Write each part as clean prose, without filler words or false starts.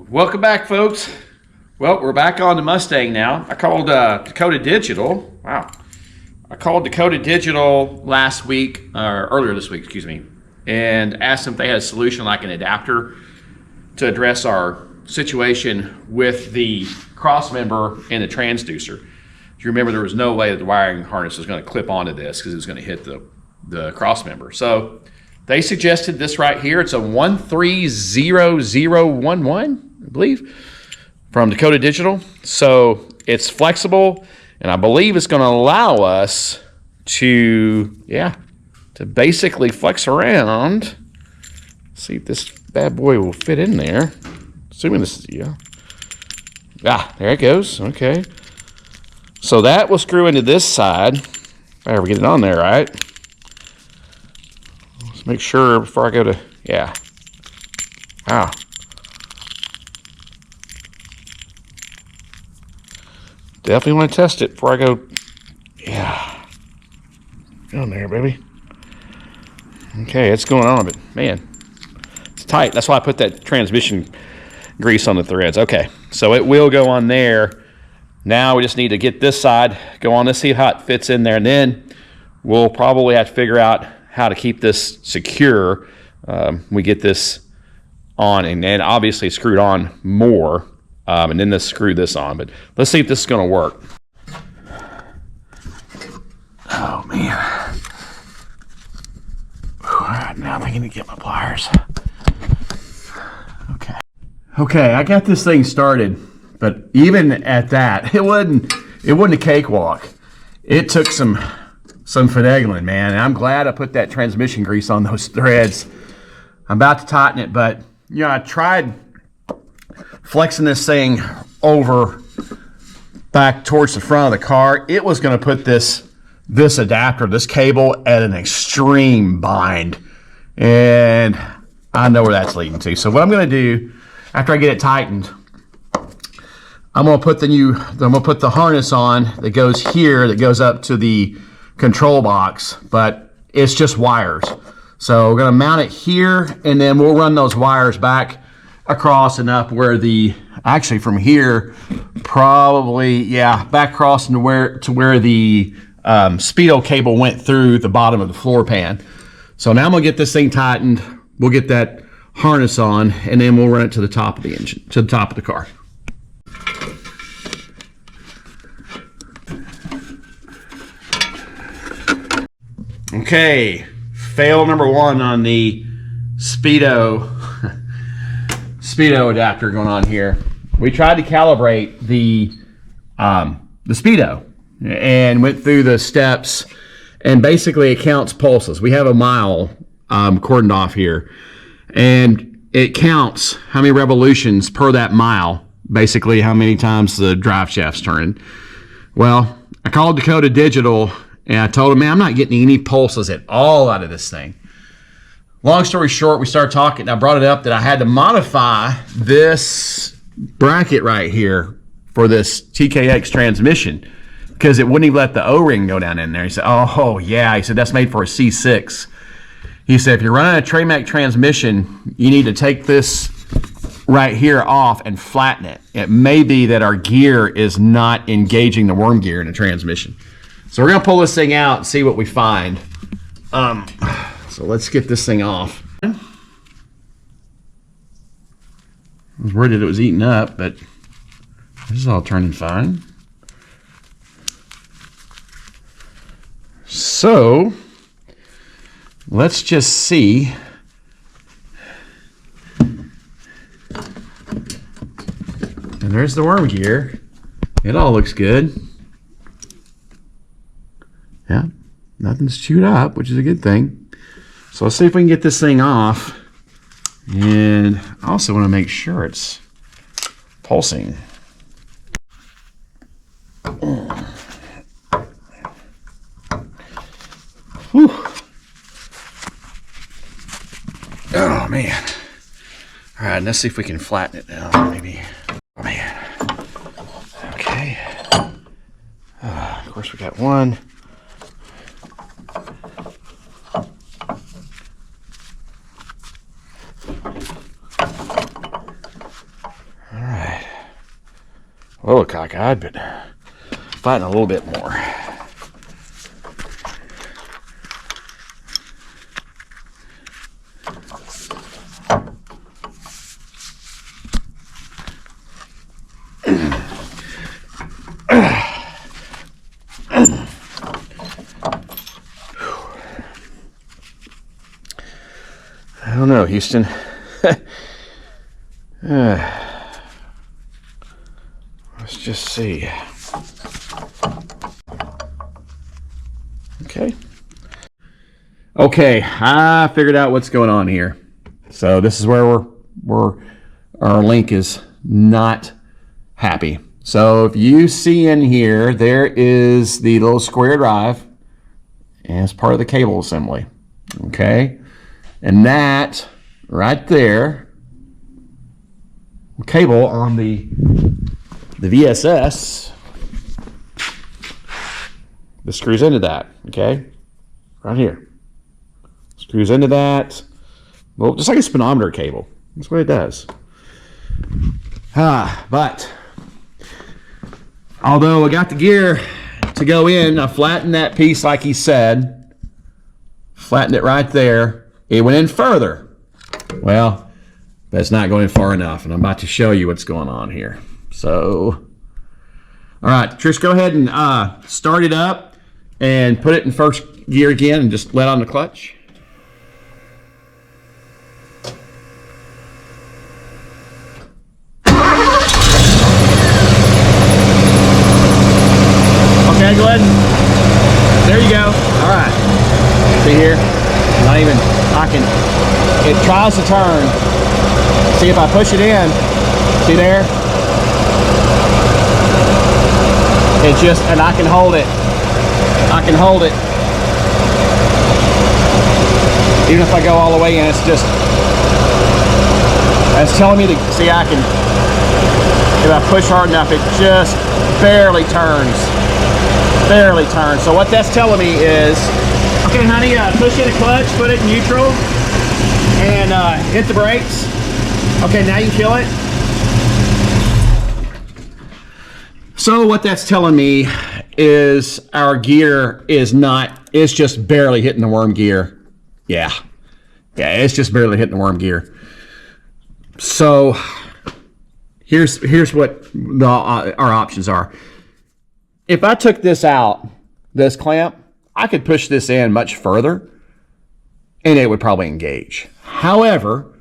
Welcome back, folks. Well, we're back on the Mustang now. I called Dakota Digital. Wow. I called Dakota Digital last week, or earlier this week, excuse me, and asked them if they had a solution like an adapter to address our situation with the cross member and the transducer. If you remember, there was no way that the wiring harness was going to clip onto this because it was going to hit the cross member. So they suggested this right here. It's a 130011, I believe, from Dakota Digital. So it's flexible, and I believe it's going to allow us to basically flex around. See if this bad boy will fit in there. Assuming this is, there it goes. Okay. So that will screw into this side. If I ever get it on there, right? Let's make sure before I go to, Wow. Definitely want to test it before I go. Yeah. Get on there, baby. Okay, it's going on, but man, it's tight. That's why I put that transmission grease on the threads. Okay, so it will go on there. Now we just need to get this side, go on this, see how it fits in there, and then we'll probably have to figure out how to keep this secure. We get this on, and then obviously screwed on more. And then screw this on, but let's see if this is going to work. Oh, man. All right, now I need to get my pliers. Okay, I got this thing started, but even at that, it wasn't a cakewalk. It took some finagling, man, and I'm glad I put that transmission grease on those threads. I'm about to tighten it, but, I tried flexing this thing over back towards the front of the car. It was going to put this adapter, this cable, at an extreme bind, and I know where that's leading to. So what I'm going to do after I get it tightened, I'm going to put the harness on that goes here, that goes up to the control box, but it's just wires. So we're going to mount it here, and then we'll run those wires back across and up where actually from here, probably, back across to where the speedo cable went through the bottom of the floor pan. So now I'm gonna get this thing tightened. We'll get that harness on, and then we'll run it to the top of the engine, to the top of the car. Okay, fail number one on the speedo adapter going on here. We tried to calibrate the speedo and went through the steps, and basically it counts pulses. We have a mile cordoned off here, and it counts how many revolutions per that mile, basically how many times the drive shaft's turning. Well, I called Dakota Digital and I told them, man, I'm not getting any pulses at all out of this thing. Long story short, we started talking, and I brought it up that I had to modify this bracket right here for this TKX transmission because it wouldn't even let the O-ring go down in there. He said, oh, yeah. He said, that's made for a C6. He said, if you're running a Tramac transmission, you need to take this right here off and flatten it. It may be that our gear is not engaging the worm gear in the transmission. So we're going to pull this thing out and see what we find. So let's get this thing off. I was worried that it was eaten up, but this is all turning fine. So let's just see. And there's the worm gear. It all looks good. Yeah, nothing's chewed up, which is a good thing. So let's see if we can get this thing off. And I also want to make sure it's pulsing. Whew. Oh, man. All right, let's see if we can flatten it now, maybe. Oh, man. Okay. Of course, we got one. little cockeyed, but fighting a little bit more. I don't know, Houston. Let's just see. Okay, I figured out what's going on here. So this is where our link is not happy. So if you see in here, there is the little square drive as part of the cable assembly. Okay, and that right there, cable on the VSS, this screws into that. Okay, right here, screws into that. Well, just like a speedometer cable. That's what it does. But although I got the gear to go in, I flattened that piece like he said. Flattened it right there. It went in further. Well, that's not going far enough, and I'm about to show you what's going on here. So, all right, Trish, go ahead and start it up and put it in first gear again and just let on the clutch. Okay, go ahead. There you go. All right. See here? Not even, it tries to turn. See if I push it in. See there? It just, and I can hold it. I can hold it. Even if I go all the way in, it's just, it's telling me to, see, I can, if I push hard enough, it just barely turns. Barely turns. So what that's telling me is, okay, honey, push in the clutch, put it in neutral, and hit the brakes. Okay, now you can kill it. So what that's telling me is our gear is not, it's just barely hitting the worm gear. Yeah, it's just barely hitting the worm gear. So here's what our options are. If I took this out, this clamp, I could push this in much further and it would probably engage. However,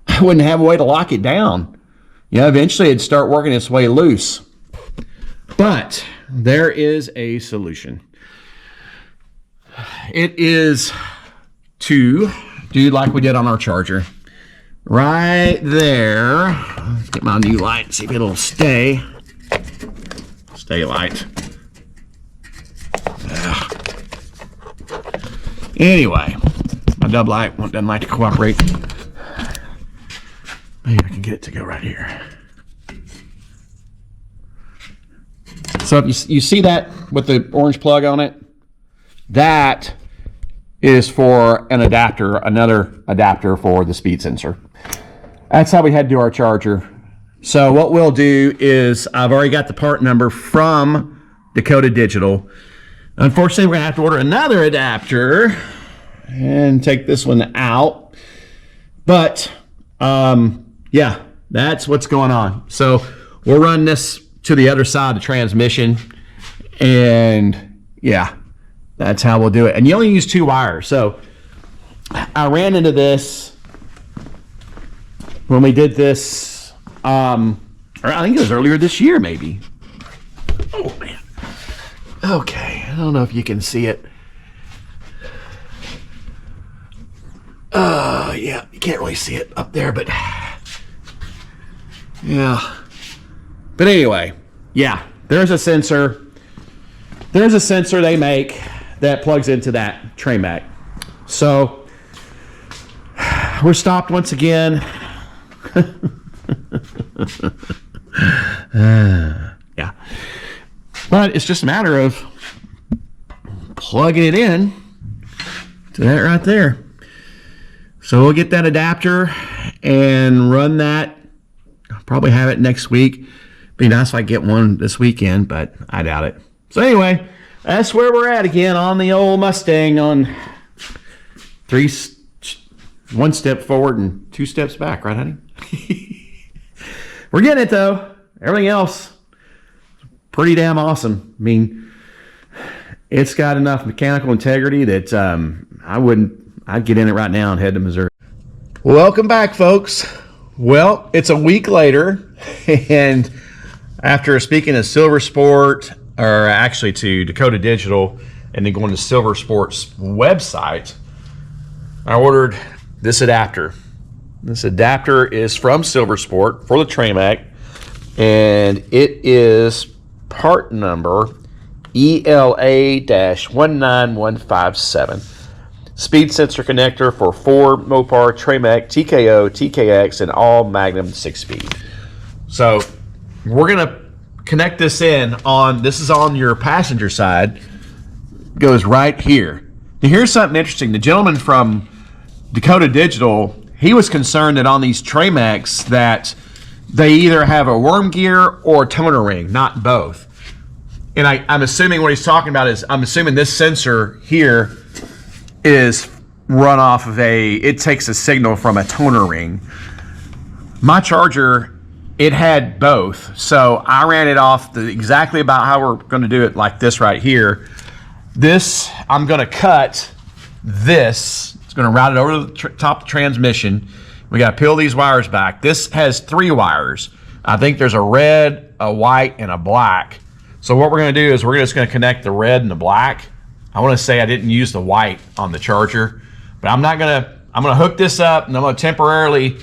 I wouldn't have a way to lock it down. You know, eventually it'd start working its way loose. But there is a solution. It is to do like we did on our charger. Right there. Let's get my new light and see if it'll stay. Stay light. Anyway, my dub light doesn't like to cooperate. Maybe I can get it to go right here. So if you see that with the orange plug on it, that is for an adapter, another adapter for the speed sensor. That's how we had to do our charger. So what we'll do is, I've already got the part number from Dakota Digital. Unfortunately, we're gonna have to order another adapter and take this one out. But yeah, that's what's going on. So we'll run this to the other side of the transmission, and yeah, that's how we'll do it. And you only use 2 wires. So I ran into this when we did this, or I think it was earlier this year, maybe. Oh man. Okay, I don't know if you can see it. Yeah, you can't really see it up there, but yeah. But anyway, yeah, there's a sensor. There's a sensor they make that plugs into that train back. So we're stopped once again. Yeah, but it's just a matter of plugging it in to that right there. So we'll get that adapter and run that. I'll probably have it next week. Be nice if I get one this weekend, but I doubt it. So anyway, that's where we're at again on the old Mustang, on 1 step forward and 2 steps back, right, honey? We're getting it though. Everything else, pretty damn awesome. I mean, it's got enough mechanical integrity that I'd get in it right now and head to Missouri. Welcome back, folks. Well, it's a week later, and after speaking to Silversport, or actually to Dakota Digital, and then going to Silversport's website, I ordered this adapter. This adapter is from Silversport for the Tramac, and it is part number ELA-19157. Speed sensor connector for 4 Mopar Tramac TKO, TKX, and all Magnum 6-speed. So we're gonna connect this in on, this is on your passenger side, goes right here. Now here's something interesting. The gentleman from Dakota Digital, he was concerned that on these Tramacs that they either have a worm gear or a toner ring, not both. And I'm assuming what he's talking about is, I'm assuming this sensor here is run off of it takes a signal from a toner ring. My Charger, it had both. So I ran it off exactly about how we're going to do it, like this right here. This, I'm going to cut this. It's going to route it over to the top of the transmission. We got to peel these wires back. This has 3 wires. I think there's a red, a white, and a black. So what we're going to do is we're just going to connect the red and the black. I want to say I didn't use the white on the Charger, but I'm going to hook this up, and I'm going to temporarily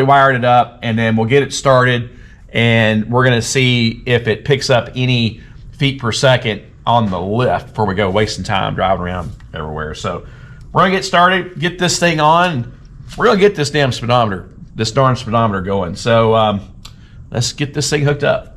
wire it up, and then we'll get it started, and we're going to see if it picks up any feet per second on the lift before we go wasting time driving around everywhere. So we're going to get started, get this thing on. We're going to get this darn speedometer going. So let's get this thing hooked up.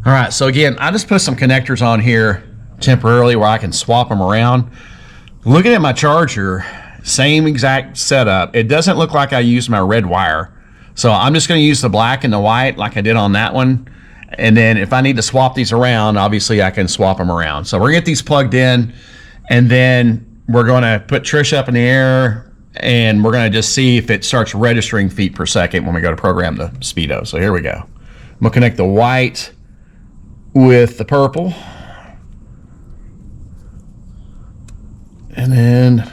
All right, so again, I just put some connectors on here temporarily where I can swap them around. Looking at my Charger, same exact setup. It doesn't look like I used my red wire. So I'm just gonna use the black and the white like I did on that one. And then if I need to swap these around, obviously I can swap them around. So we're gonna get these plugged in, and then we're gonna put Trish up in the air, and we're gonna just see if it starts registering feet per second when we go to program the speedo. So here we go. I'm gonna connect the white with the purple, and then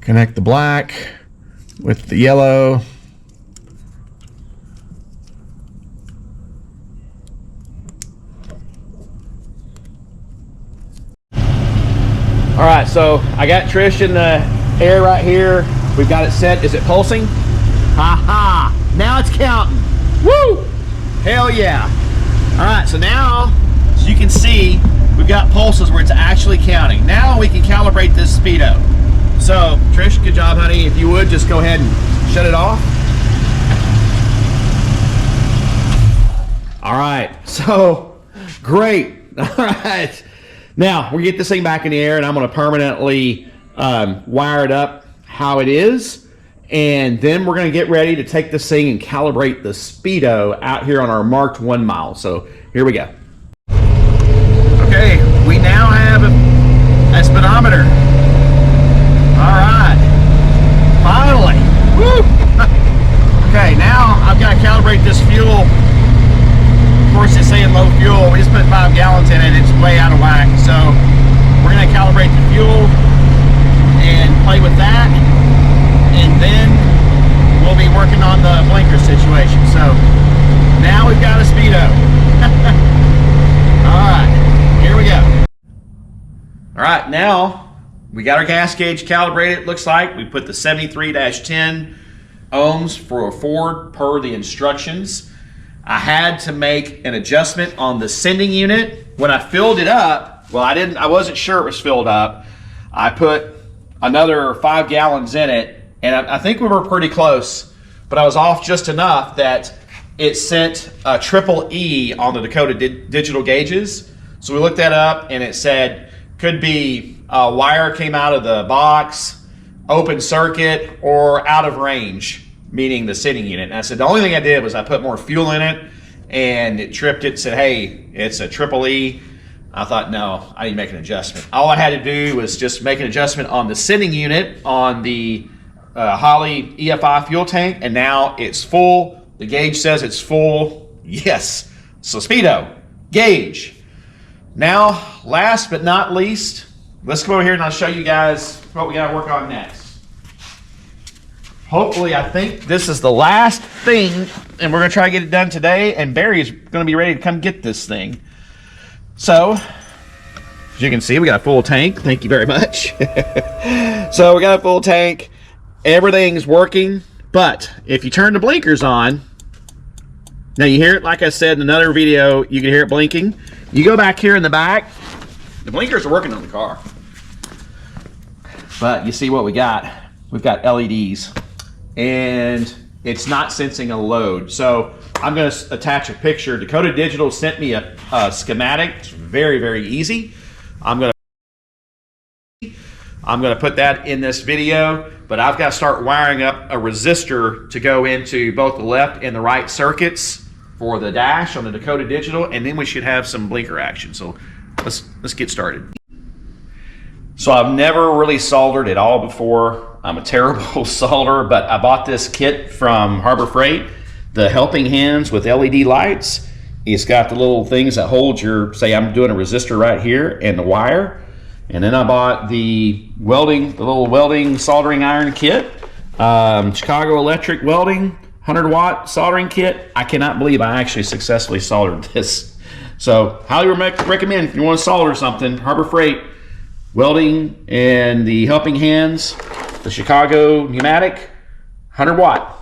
connect the black with the yellow. All right, so I got Trish in the air right here. We've got it set. Is it pulsing? Ha ha! Now it's counting. Woo! Hell yeah! All right, so now, as you can see, we've got pulses where it's actually counting. Now we can calibrate this speedo. So, Trish, good job, honey. If you would, just go ahead and shut it off. All right, so, great. All right. Now, we get this thing back in the air, and I'm going to permanently wire it up how it is. And then we're going to get ready to take this thing and calibrate the speedo out here on our marked 1 mile. So here we go. Okay, we now have a speedometer. All right, finally. Woo! Okay, now I've got to calibrate this fuel. Of course, it's saying low fuel. We just put 5 gallons in it. It's way out of whack. So we're going to calibrate the fuel and play with that. And then we'll be working on the blinker situation. So now we've got a speedo. All right, here we go. All right, now we got our gas gauge calibrated. Looks like we put the 73-10 ohms for a Ford per the instructions. I had to make an adjustment on the sending unit. When I filled it up, well, I wasn't sure it was filled up. I put another 5 gallons in it, and I think we were pretty close, but I was off just enough that it sent a triple E on the Dakota digital gauges. So we looked that up, and it said could be a wire came out of the box, open circuit, or out of range, meaning the sitting unit. And I said the only thing I did was I put more fuel in it, and it tripped it, said, hey, it's a triple E. I thought, no, I need to make an adjustment. All I had to do was just make an adjustment on the sitting unit on the Holley EFI fuel tank, and now it's full. The gauge says it's full. Yes. So Speedo, gauge. Now, last but not least, let's go over here and I'll show you guys what we got to work on next. Hopefully, I think this is the last thing, and we're going to try to get it done today, and Barry's going to be ready to come get this thing. So, as you can see, we got a full tank. Thank you very much. So, we got a full tank. Everything's working, but if you turn the blinkers on, now you hear it, like I said in another video, you can hear it blinking. You go back here in the back, the blinkers are working on the car. But you see what we got. We've got LEDs, and it's not sensing a load. So I'm going to attach a picture. Dakota Digital sent me a schematic. It's very, very easy. I'm going to put that in this video, but I've got to start wiring up a resistor to go into both the left and the right circuits for the dash on the Dakota Digital, and then we should have some blinker action. So let's get started. So I've never really soldered at all before. I'm a terrible solderer, but I bought this kit from Harbor Freight, the helping hands with LED lights. It's got the little things that hold your, say I'm doing a resistor right here, and the wire. And then I bought the little welding soldering iron kit, Chicago Electric Welding 100-watt soldering kit. I cannot believe I actually successfully soldered this. So highly recommend if you want to solder something, Harbor Freight Welding and the helping hands, the Chicago pneumatic 100-watt.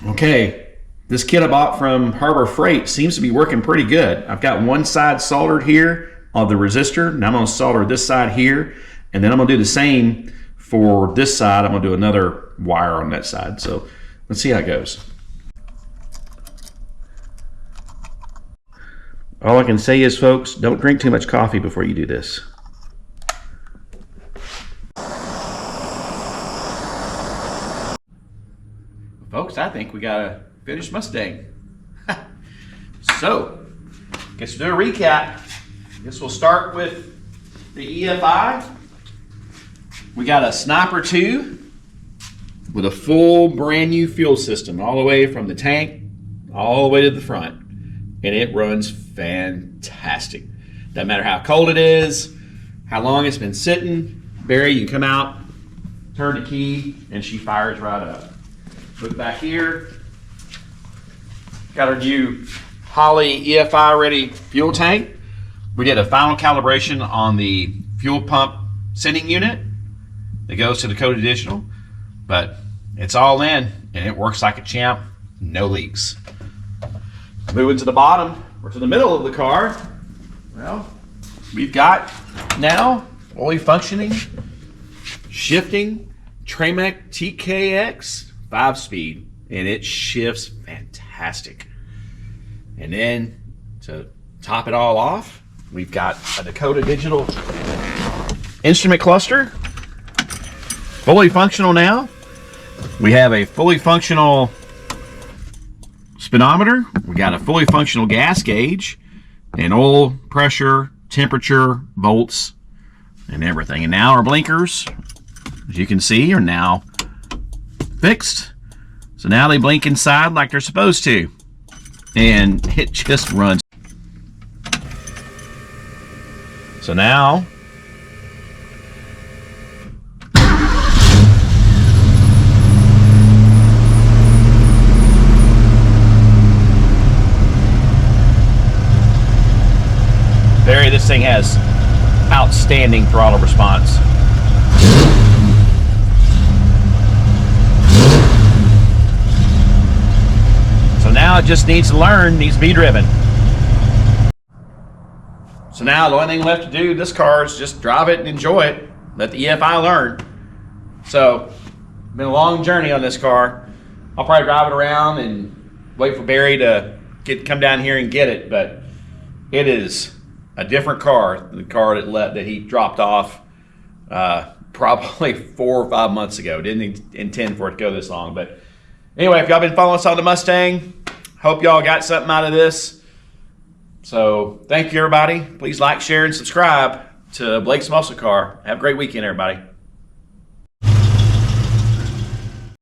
Okay, this kit I bought from Harbor Freight seems to be working pretty good. I've got one side soldered here on the resistor. Now I'm going to solder this side here, and then I'm going to do the same for this side. I'm going to do another wire on that side. So let's see how it goes. All I can say is, folks, don't drink too much coffee before you do this. Folks, I think we got a finished Mustang. So, guess we'll do a recap. Guess we'll start with the EFI. We got a Sniper2 with a full brand new fuel system all the way from the tank all the way to the front. And it runs fantastic. Doesn't matter how cold it is, how long it's been sitting. Barry, you can come out, turn the key, and she fires right up. Look back here. Got our new Holley EFI ready fuel tank. We did a final calibration on the fuel pump sending unit that goes to Dakota Digital, but it's all in and it works like a champ, no leaks. Moving to the bottom or to the middle of the car, well, we've got now fully functioning shifting Tremec TKX 5-speed, and it shifts fantastic. And then to top it all off, we've got a Dakota Digital instrument cluster, fully functional now. We have a fully functional speedometer. We got a fully functional gas gauge, and oil pressure, temperature, volts, and everything. And now our blinkers, as you can see, are now fixed. So now they blink inside like they're supposed to. And it just runs. So now Barry, this thing has outstanding throttle response. So now it just needs to learn, needs to be driven. So now the only thing left to do in this car is just drive it and enjoy it. Let the EFI learn. So, been a long journey on this car. I'll probably drive it around and wait for Barry to come down here and get it. But it is a different car, the car that he dropped off probably 4 or 5 months ago. Didn't intend for it to go this long. But anyway, if y'all been following us on the Mustang, hope y'all got something out of this. So thank you, everybody. Please like, share, and subscribe to Blake's Muscle Car. Have a great weekend, everybody.